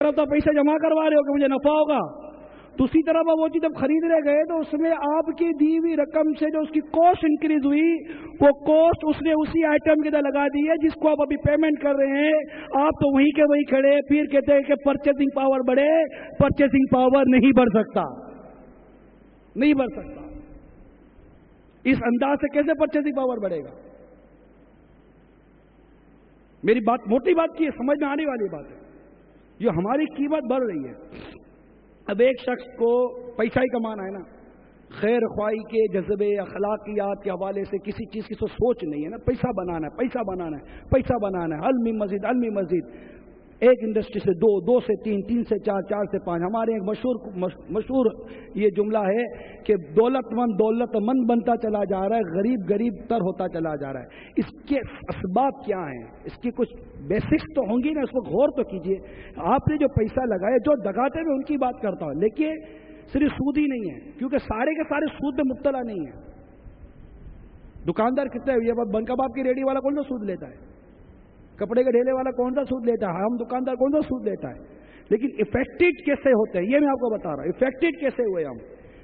طرف تو پیسے جمع کروا رہے ہو کہ مجھے نفع ہوگا، دوسری طرف وہ چیز جب خریدنے گئے تو اس میں آپ کی دی ہوئی رقم سے جو اس کی کاسٹ انکریز ہوئی، وہ کاسٹ اس نے اسی آئٹم کے اندر لگا دی ہے جس کو آپ ابھی پیمنٹ کر رہے ہیں. آپ تو وہیں کے وہیں کھڑے، پھر کہتے ہیں کہ پرچیزنگ پاور بڑھے. پرچیزنگ پاور نہیں بڑھ سکتا، نہیں بڑھ سکتا. اس انداز سے کیسے پرچیزنگ پاور بڑھے گا؟ میری بات موٹی بات کی ہے، سمجھ میں آنے والی بات ہے. جو ہماری قیمت بڑھ رہی ہے، اب ایک شخص کو پیسہ ہی کمانا ہے نا، خیر خواہی کے جذبے اخلاقیات کے حوالے سے کسی چیز کی سوچ نہیں ہے نا. پیسہ بنانا ہے، پیسہ بنانا ہے، پیسہ بنانا ہے. علمی مزید، علمی مزید. ایک انڈسٹری سے دو، دو سے تین، تین سے چار، چار سے پانچ. ہمارے ایک مشہور یہ جملہ ہے کہ دولت مند بنتا چلا جا رہا ہے، غریب غریب تر ہوتا چلا جا رہا ہے. اس کے اسباب کیا ہیں؟ اس کی کچھ بیسکس تو ہوں گی نا، اس کو غور تو کیجئے. آپ نے جو پیسہ لگایا، جو دگاتے میں ان کی بات کرتا ہوں، لیکن صرف سود ہی نہیں ہے، کیونکہ سارے کے سارے سود میں مبتلا نہیں ہے. دکاندار کتنے، یہ بن کباب کی ریڈی والا کون سا سود لیتا ہے؟ کپڑے کے ڈھیلے والا کون سا سود لیتا ہے؟ ہم دکاندار کون سا سود لیتا ہے؟ لیکن افیکٹڈ کیسے ہوتے ہیں، یہ میں آپ کو بتا رہا ہوں. افیکٹڈ کیسے ہوئے ہم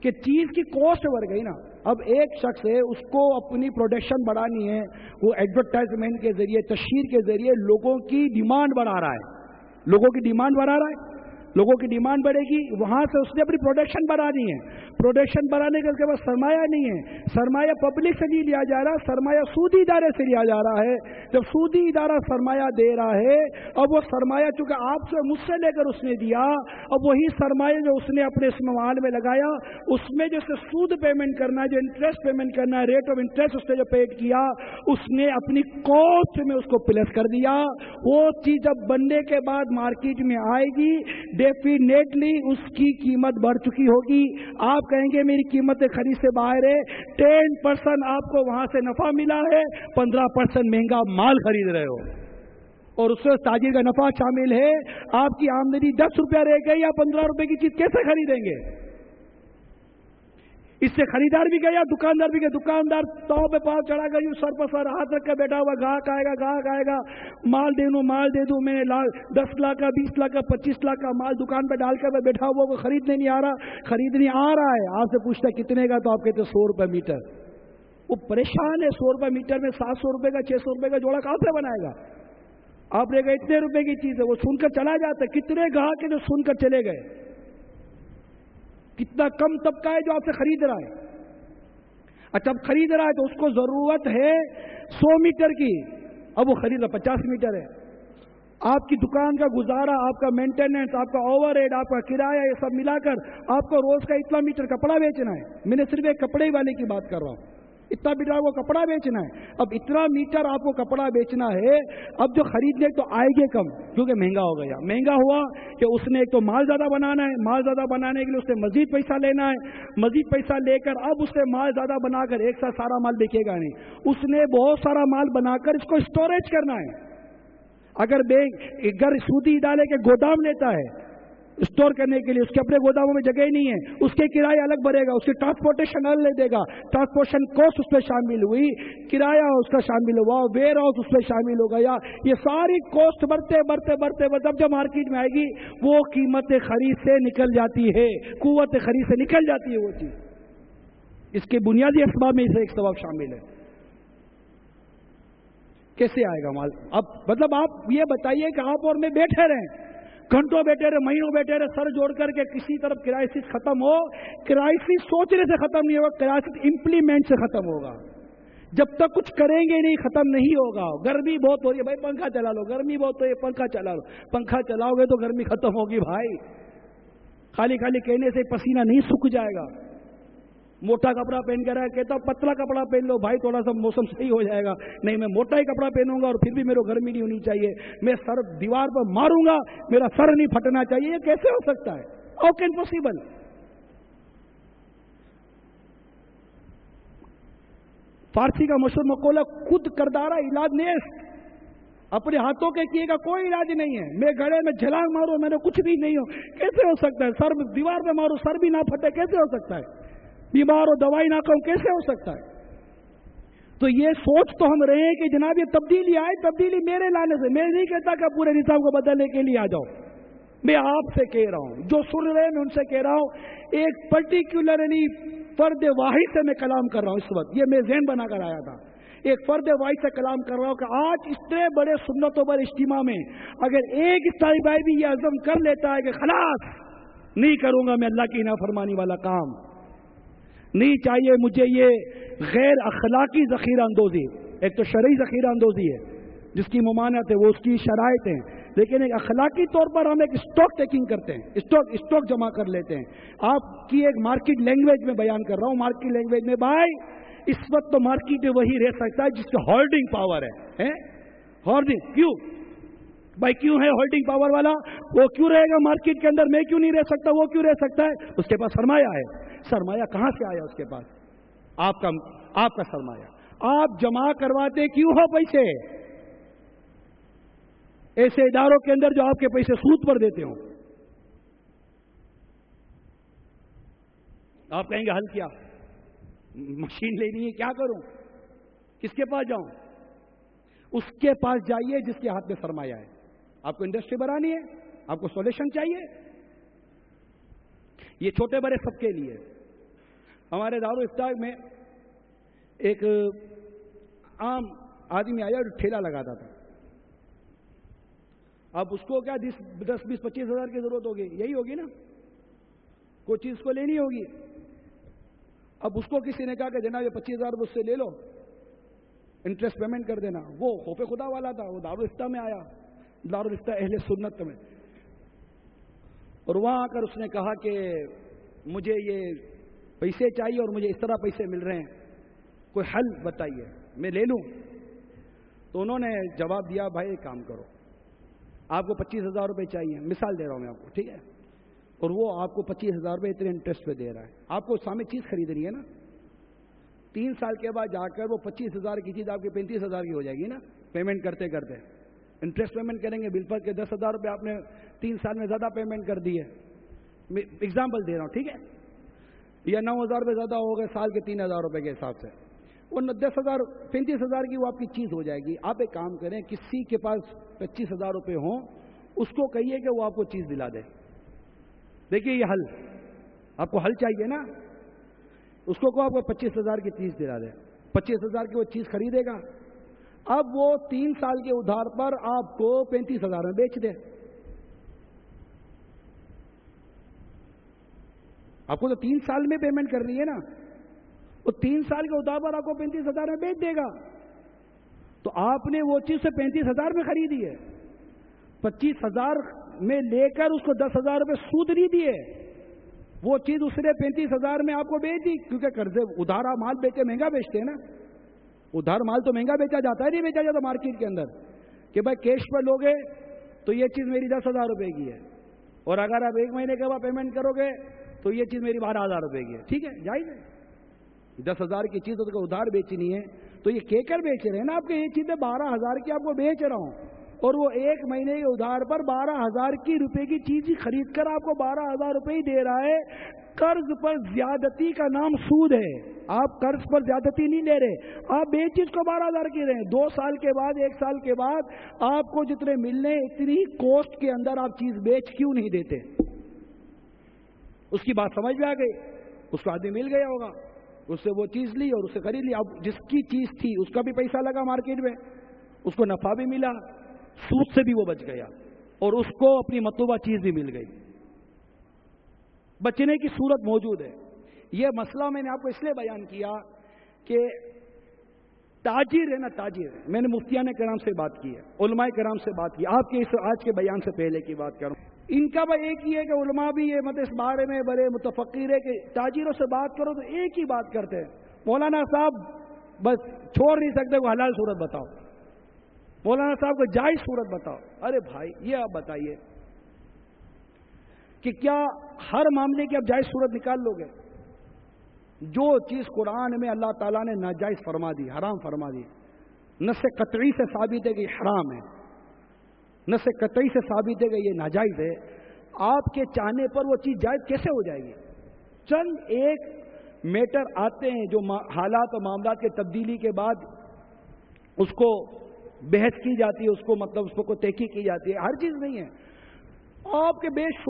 کہ چیز کی کاسٹ بڑھ گئی نا. اب ایک شخص ہے، اس کو اپنی پروڈکشن بڑھانی ہے، وہ ایڈورٹائزمنٹ کے ذریعے، تشہیر کے ذریعے لوگوں کی ڈیمانڈ بڑھا رہا ہے، لوگوں کی ڈیمانڈ بڑھا رہا ہے. لوگوں کی ڈیمانڈ بڑھے گی، وہاں سے اس نے اپنی پروڈکشن بڑھانی ہے. پروڈکشن بڑھانے کے اس کے بعد سرمایہ نہیں ہے، سرمایہ پبلک سے نہیں لیا جا رہا، سرمایہ سودی ادارے سے لیا جا رہا ہے. جب سودی ادارہ سرمایہ دے رہا ہے، اب وہ سرمایہ چونکہ آپ سے مجھ سے لے کر اس نے دیا، اب وہی سرمایہ جو اس نے اپنے اس مال میں لگایا، اس میں جو سود پیمنٹ کرنا ہے، جو انٹرسٹ پیمنٹ کرنا ہے، ریٹ آف انٹرسٹ اس نے جو پیڈ کیا، اس نے اپنی کاسٹ میں اس کو پلس کر دیا. وہ چیز جب بننے کے بعد مارکیٹ میں آئے گی، ڈیفینیٹلی اس کی قیمت بڑھ چکی ہوگی. آپ کہیں گے میری قیمت خرید سے باہر ہے، 10% آپ کو وہاں سے نفع ملا ہے، 15% مہنگا مال خرید رہے ہو، اور اس سے تاجر کا نفع شامل ہے. آپ کی آمدنی 10 روپیہ رہ گئی یا 15 روپے کی چیز کیسے خریدیں گے؟ اس سے خریدار بھی گیا، دکاندار بھی گیا. دکاندار تو پہ پاؤں چڑھا گئی، سر پر سر ہاتھ رکھ کے بیٹھا ہوا، گاہک آئے گا، مال دے دوں میں نے 10 لاکھ کا، 20 لاکھ کا، 25 لاکھ کا مال دکان پہ ڈال کر میں بیٹھا ہوا، وہ خریدنے نہیں آ رہا. خریدنے آ رہا ہے، آپ سے پوچھتا ہے کتنے کا، تو آپ کہتے 100 روپے میٹر. وہ پریشان ہے، 100 روپے میٹر میں 700 روپے کا 600 روپے کا جوڑا کہاں سے بنائے گا؟ آپ نے کہا اتنے روپے کی چیز ہے، وہ سن کر چلا جاتا ہے. کتنے گاہک کے جو سن کر چلے گئے؟ کتنا کم طبقہ ہے جو آپ سے خرید رہا ہے. اچھا اب خرید رہا ہے تو اس کو ضرورت ہے 100 میٹر کی، اب وہ خرید رہا 50 میٹر ہے. آپ کی دکان کا گزارا، آپ کا مینٹیننس، آپ کا اوور ہیڈ، آپ کا کرایہ، یہ سب ملا کر آپ کو روز کا اتنا میٹر کپڑا بیچنا ہے. میں نے صرف ایک کپڑے والے کی بات کر رہا ہوں. اتنا میٹر آپ کو کپڑا بیچنا ہے. اب اتنا میٹر آپ کو کپڑا بیچنا ہے، اب جو خریدنے تو آئے گے کم، کیونکہ مہنگا ہو گیا. مہنگا ہوا کہ اس نے ایک تو مال زیادہ بنانا ہے، مال زیادہ بنانے کے لیے اس نے مزید پیسہ لینا ہے، مزید پیسہ لے کر اب اس نے مال زیادہ بنا کر ایک ساتھ سارا مال بکے گا نہیں، اس نے بہت سارا مال بنا کر اس کو اسٹوریج کرنا ہے. اگر سودی ادارے کے گودام لیتا ہے اسٹور کرنے کے لیے، اس کے اپنے گوداموں میں جگہ ہی نہیں ہے، اس کے کرایہ الگ بڑھے گا، اس کی ٹرانسپورٹیشن الگ لے دے گا، ٹرانسپورٹیشن کاسٹ اس پہ شامل ہوئی، کرایہ اس کا شامل ہوا، ویئر ہاؤس اس پہ شامل ہوگا، یا یہ ساری کاسٹ بڑھتے جب مارکیٹ میں آئے گی وہ قیمت خرید سے نکل جاتی ہے، قوت خرید سے نکل جاتی ہے وہ چیز. اس کے بنیادی اسباب میں اسے ایک سبب شامل ہے. کیسے آئے گا مال؟ اب مطلب آپ یہ بتائیے کہ آپ اور میں بیٹھے رہیں، گھنٹوں بیٹھے رہے، مہینوں بیٹھے رہے، سر جوڑ کر کے کسی طرف کرائسس ختم ہو. کرائسس سوچنے سے ختم نہیں ہوگا، کرائسس امپلیمنٹ سے ختم ہوگا. جب تک کچھ کریں گے نہیں ختم نہیں ہوگا. گرمی بہت ہو رہی ہے بھائی، پنکھا چلا لو. گرمی بہت ہو رہی ہے، پنکھا چلا لو. پنکھا چلاؤ گے تو گرمی ختم ہوگی بھائی. خالی کہنے سے پسینہ نہیں سوکھ جائے گا. موٹا کپڑا پہن کر کہتا پتلا کپڑا پہن لو بھائی، تھوڑا سا موسم صحیح ہو جائے گا. نہیں، میں موٹا ہی کپڑا پہنوں گا اور پھر بھی میرے کو گرمی نہیں ہونی چاہیے. میں سر دیوار پر ماروں گا، میرا سر نہیں پھٹنا چاہیے. یہ کیسے ہو سکتا ہے؟ How can possible? فارسی کا مشہور مقولہ خود کردارا علاج نیست، اپنے ہاتھوں کے کیے گا کوئی علاج نہیں ہے. میں گڑے میں جھلانگ ماروں، میں نے کچھ بھی نہیں ہو، کیسے ہو سکتا ہے؟ سر دیوار پہ ماروں، سر بھی نہ پھٹے، کیسے ہو سکتا ہے؟ بیمار ہو، دوائی نہ کھاؤں، کیسے ہو سکتا ہے؟ تو یہ سوچ تو ہم رہے کہ جناب یہ تبدیلی آئے، تبدیلی میرے لانے سے. میں نہیں کہتا کہ پورے نظام کو بدلنے کے لیے آ جاؤ، میں آپ سے کہہ رہا ہوں، جو سن رہے ہیں میں ان سے کہہ رہا ہوں، ایک پرٹیکولرلی فرد واحد سے میں کلام کر رہا ہوں اس وقت، یہ میں ذہن بنا کر آیا تھا، ایک فرد واحد سے کلام کر رہا ہوں کہ آج اتنے بڑے سنتوں پر اجتماع میں اگر ایک اسلامی بھائی بھی یہ عزم کر لیتا ہے کہ خلاص نہیں کروں گا میں اللہ کی نافرمانی والا کام، نہیں چاہیے مجھے یہ غیر اخلاقی ذخیرہ اندوزی، ایک تو شرعی ذخیرہ اندوزی ہے جس کی ممانعت ہے، وہ اس کی شرائط ہیں، لیکن ایک اخلاقی طور پر ہم ایک اسٹاک ٹیکنگ کرتے ہیں، اسٹاک جمع کر لیتے ہیں۔ آپ کی ایک مارکیٹ لینگویج میں بیان کر رہا ہوں، مارکیٹ لینگویج میں بھائی اس وقت تو مارکیٹ میں وہی رہ سکتا ہے جس کا ہولڈنگ پاور ہے، ہولڈنگ کیوں بھائی کیوں ہے ہولڈنگ پاور والا؟ وہ کیوں رہے گا مارکیٹ کے اندر؟ میں کیوں نہیں رہ سکتا؟ وہ کیوں رہ سکتا ہے؟ اس کے پاس سرمایہ ہے۔ سرمایہ کہاں سے آیا اس کے پاس؟ آپ کا سرمایہ۔ آپ جمع کرواتے کیوں ہو پیسے ایسے اداروں کے اندر جو آپ کے پیسے سود پر دیتے ہوں؟ آپ کہیں گے حل کیا؟ مشین لینی ہے، کیا کروں؟ کس کے پاس جاؤں؟ اس کے پاس جائیے جس کے ہاتھ میں سرمایہ ہے۔ آپ کو انڈسٹری بنانی ہے، آپ کو سولوشن چاہیے، یہ چھوٹے بڑے سب کے لیے۔ ہمارے دارالفتاح میں ایک عام آدمی آیا اور ٹھیلا لگاتا تھا۔ اب اس کو کیا 10-20-25 ہزار کی ضرورت ہوگی، یہی ہوگی نا، کوئی چیز کو لینی ہوگی۔ اب اس کو کسی نے کہا کہ جناب یہ 25,000 اس سے لے لو، انٹرسٹ پیمنٹ کر دینا۔ وہ خوف خدا والا تھا، وہ دارالفتاح میں آیا، دارالفتاح اہل سنت میں، اور وہاں آ کر اس نے کہا کہ مجھے یہ پیسے چاہیے اور مجھے اس طرح پیسے مل رہے ہیں، کوئی حل بتائیے میں لے لوں۔ تو انہوں نے جواب دیا بھائی ایک کام کرو، آپ کو 25,000 روپے چاہیے، مثال دے رہا ہوں میں آپ کو، ٹھیک ہے، اور وہ آپ کو 25,000 روپے اتنے انٹرسٹ پہ دے رہا ہے۔ آپ کو سامنے چیز خریدنی ہے نا، 3 سال کے بعد جا کر وہ 25,000 کی چیز آپ کی 35,000 کی ہو جائے گی نا، پیمنٹ کرتے کرتے انٹرسٹ پیمنٹ کریں گے، بل پر کے 10,000 روپے آپ نے 3 سال میں زیادہ پیمنٹ کر دی ہے، میں ایگزامپل دے رہا ہوں، ٹھیک ہے، یا 9,000 روپے زیادہ ہو گئے سال کے 3,000 روپے کے حساب سے، وہ 10,000 35,000 کی وہ آپ کی چیز ہو جائے گی۔ آپ ایک کام کریں، کسی کے پاس 25,000 روپے ہوں اس کو کہیے کہ وہ آپ کو چیز دلا دے۔ دیکھیے یہ حل، آپ کو حل چاہیے نا، اس کو آپ کو 25,000 کی چیز دلا دے، 25,000 کی وہ چیز خریدے گا، اب وہ 3 سال کے ادھار پر آپ کو 35,000 میں بیچ دے۔ آپ کو تو 3 سال میں پیمنٹ کرنی ہے نا، وہ 3 سال کے ادھار پر آپ کو 35,000 میں بیچ دے گا، تو آپ نے وہ چیز سے 35,000 میں خریدی ہے، 25,000 میں لے کر اس کو 10,000 روپے سود نہیں دیے، وہ چیز اس نے 35,000 میں آپ کو بیچ دی، کیونکہ قرضے ادھارا مال بیچے مہنگا بیچتے ہیں نا، ادھار مال تو مہنگا بیچا جاتا ہے، نہیں بیچا جاتا مارکیٹ کے اندر کہ بھائی کیش پر لوگے تو یہ چیز میری 10,000 روپے کی ہے، اور اگر آپ 1 مہینے کے بعد پیمنٹ کرو گے تو یہ چیز میری 12,000 روپے کی ہے، ٹھیک ہے، جائز ہے۔ 10,000 کی چیز تو ادھار بیچنی ہے تو یہ کہہ کر بیچ رہے ہیں نا آپ کے، یہ چیزیں 12,000 کی آپ کو بیچ رہا ہوں، اور وہ 1 مہینے کے ادھار پر 12,000 کی روپے کی چیز خرید کر آپ کو 12,000 روپے ہی دے رہا ہے۔ قرض پر زیادتی کا نام سود ہے، آپ قرض پر زیادتی نہیں لے رہے، آپ بے چیز کو 12,000 کی رہے ہیں، 2 سال کے بعد 1 سال کے بعد آپ کو جتنے ملنے اتنی کوسٹ کے اندر آپ چیز بیچ کیوں نہیں دیتے؟ اس کی بات سمجھ میں آ گئی، اس کو آدمی مل گیا ہوگا، اس سے وہ چیز لی اور اسے خرید لی، اب جس کی چیز تھی اس کا بھی پیسہ لگا مارکیٹ میں، اس کو نفع بھی ملا، سود سے بھی وہ بچ گیا، اور اس کو اپنی مطلوبہ چیز بھی مل گئی۔ بچنے کی صورت موجود ہے۔ یہ مسئلہ میں نے آپ کو اس لیے بیان کیا کہ تاجر ہے نا، تاجر ہے، میں نے مفتیان کرام سے بات کی ہے، علماء کرام سے بات کی، آپ کے اس آج کے بیان سے پہلے کی بات کروں، ان کا بھائی ایک ہی ہے کہ علماء بھی یہ مطلب اس بارے میں بڑے متفقر ہے کہ تاجروں سے بات کرو تو ایک ہی بات کرتے ہیں، مولانا صاحب بس چھوڑ نہیں سکتے، وہ حلال صورت بتاؤ، مولانا صاحب کو جائز صورت بتاؤ۔ ارے بھائی یہ آپ بتائیے کہ کیا ہر معاملے کی آپ جائز صورت نکال لو گے؟ جو چیز قرآن میں اللہ تعالیٰ نے ناجائز فرما دی، حرام فرما دی، نص قطعی سے ثابت ہے کہ یہ حرام ہے، نص قطعی سے ثابت ہے کہ یہ ناجائز ہے، آپ کے چاہنے پر وہ چیز جائز کیسے ہو جائے گی؟ چند ایک میٹر آتے ہیں جو حالات اور معاملات کے تبدیلی کے بعد اس کو بحث کی جاتی ہے، اس کو مطلب اس کو تحقیق کی جاتی ہے، ہر چیز نہیں ہے۔ آپ کے بے